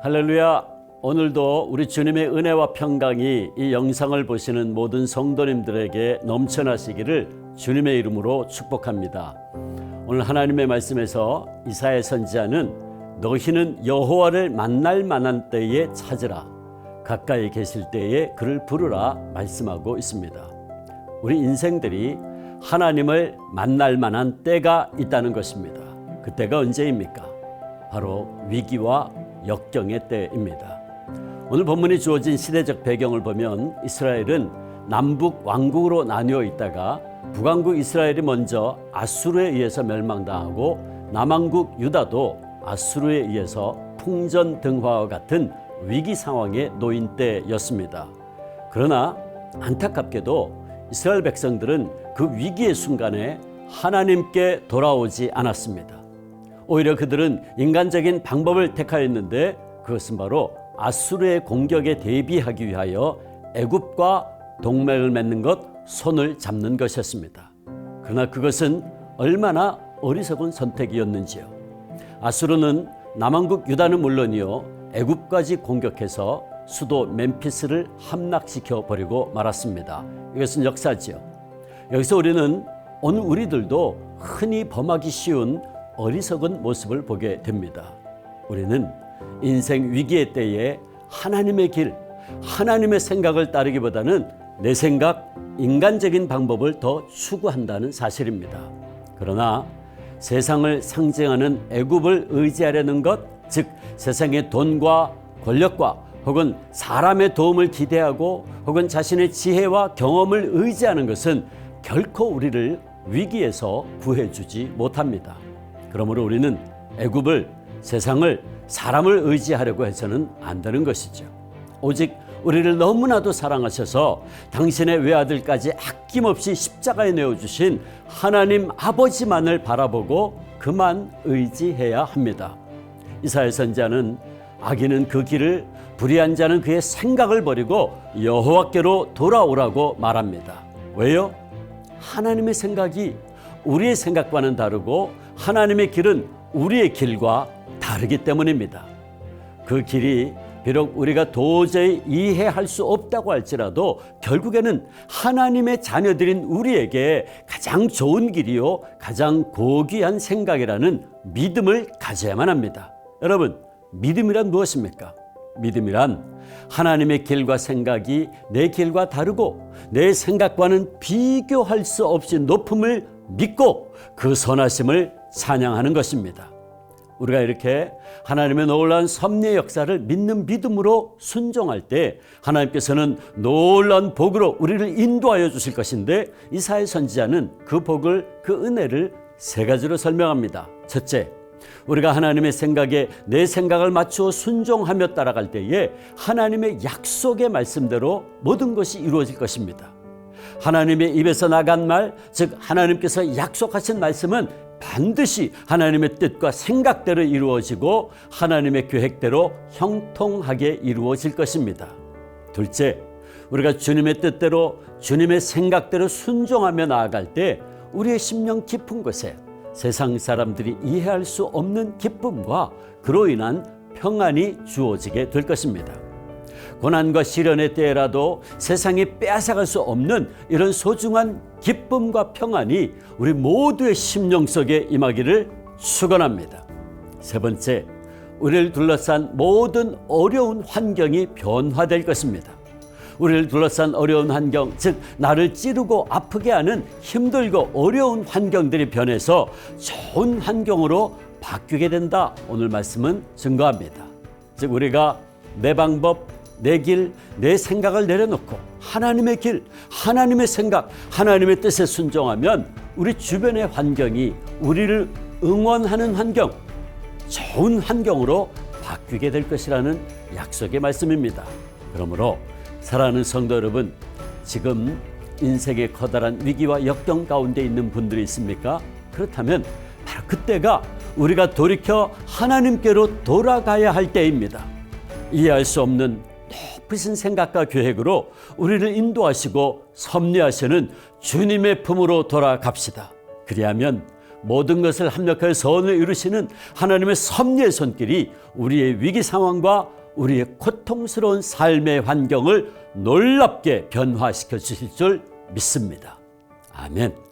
할렐루야. 오늘도 우리 주님의 은혜와 평강이 이 영상을 보시는 모든 성도님들에게 넘쳐나시기를 주님의 이름으로 축복합니다. 오늘 하나님의 말씀에서 이사야 선지자는 너희는 여호와를 만날 만한 때에 찾으라, 가까이 계실 때에 그를 부르라 말씀하고 있습니다. 우리 인생들이 하나님을 만날 만한 때가 있다는 것입니다. 그 때가 언제입니까? 바로 위기와 역경의 때입니다. 오늘 본문이 주어진 시대적 배경을 보면 이스라엘은 남북 왕국으로 나뉘어 있다가 북왕국 이스라엘이 먼저 아수르에 의해서 멸망당하고 남왕국 유다도 아수르에 의해서 풍전등화와 같은 위기 상황에 놓인 때였습니다. 그러나 안타깝게도 이스라엘 백성들은 그 위기의 순간에 하나님께 돌아오지 않았습니다. 오히려 그들은 인간적인 방법을 택하였는데 그것은 바로 아수르의 공격에 대비하기 위하여 애굽과 동맹을 맺는 것, 손을 잡는 것이었습니다. 그러나 그것은 얼마나 어리석은 선택이었는지요. 아수르는 남왕국 유다는 물론이요, 애굽까지 공격해서 수도 멤피스를 함락시켜 버리고 말았습니다. 이것은 역사지요. 여기서 우리는 오늘 우리들도 흔히 범하기 쉬운 어리석은 모습을 보게 됩니다. 우리는 인생 위기의 때에 하나님의 길, 하나님의 생각을 따르기보다는 내 생각, 인간적인 방법을 더 추구한다는 사실입니다. 그러나 세상을 상징하는 애굽을 의지하려는 것, 즉 세상의 돈과 권력과 혹은 사람의 도움을 기대하고 혹은 자신의 지혜와 경험을 의지하는 것은 결코 우리를 위기에서 구해주지 못합니다. 그러므로 우리는 애굽을, 세상을, 사람을 의지하려고 해서는 안 되는 것이죠. 오직 우리를 너무나도 사랑하셔서 당신의 외아들까지 아낌없이 십자가에 내어주신 하나님 아버지만을 바라보고 그만 의지해야 합니다. 이사야 선지자는 악인은 그 길을, 불의한 자는 그의 생각을 버리고 여호와께로 돌아오라고 말합니다. 왜요? 하나님의 생각이 우리의 생각과는 다르고 하나님의 길은 우리의 길과 다르기 때문입니다. 그 길이 비록 우리가 도저히 이해할 수 없다고 할지라도 결국에는 하나님의 자녀들인 우리에게 가장 좋은 길이요, 가장 고귀한 생각이라는 믿음을 가져야만 합니다. 여러분, 믿음이란 무엇입니까? 믿음이란 하나님의 길과 생각이 내 길과 다르고 내 생각과는 비교할 수 없이 높음을 믿고 그 선하심을 찬양하는 것입니다. 우리가 이렇게 하나님의 놀라운 섭리의 역사를 믿는 믿음으로 순종할 때 하나님께서는 놀라운 복으로 우리를 인도하여 주실 것인데 이사야 선지자는 그 복을, 그 은혜를 세 가지로 설명합니다. 첫째, 우리가 하나님의 생각에 내 생각을 맞추어 순종하며 따라갈 때에 하나님의 약속의 말씀대로 모든 것이 이루어질 것입니다. 하나님의 입에서 나간 말, 즉 하나님께서 약속하신 말씀은 반드시 하나님의 뜻과 생각대로 이루어지고 하나님의 계획대로 형통하게 이루어질 것입니다. 둘째, 우리가 주님의 뜻대로, 주님의 생각대로 순종하며 나아갈 때 우리의 심령 깊은 곳에 세상 사람들이 이해할 수 없는 기쁨과 그로 인한 평안이 주어지게 될 것입니다. 고난과 시련의 때라도 세상이 빼앗아갈 수 없는 이런 소중한 기쁨과 평안이 우리 모두의 심령 속에 임하기를 축원합니다. 세 번째, 우리를 둘러싼 모든 어려운 환경이 변화될 것입니다. 우리를 둘러싼 어려운 환경, 즉 나를 찌르고 아프게 하는 힘들고 어려운 환경들이 변해서 좋은 환경으로 바뀌게 된다. 오늘 말씀은 증거합니다. 즉 우리가 내 방법, 내 길, 내 생각을 내려놓고 하나님의 길, 하나님의 생각, 하나님의 뜻에 순종하면 우리 주변의 환경이 우리를 응원하는 환경, 좋은 환경으로 바뀌게 될 것이라는 약속의 말씀입니다. 그러므로 사랑하는 성도 여러분, 지금 인생의 커다란 위기와 역경 가운데 있는 분들이 있습니까? 그렇다면 바로 그때가 우리가 돌이켜 하나님께로 돌아가야 할 때입니다. 이해할 수 없는 높으신 생각과 계획으로 우리를 인도하시고 섭리하시는 주님의 품으로 돌아갑시다. 그리하면 모든 것을 합력하여 선을 이루시는 하나님의 섭리의 손길이 우리의 위기 상황과 우리의 고통스러운 삶의 환경을 놀랍게 변화시켜 주실 줄 믿습니다. 아멘.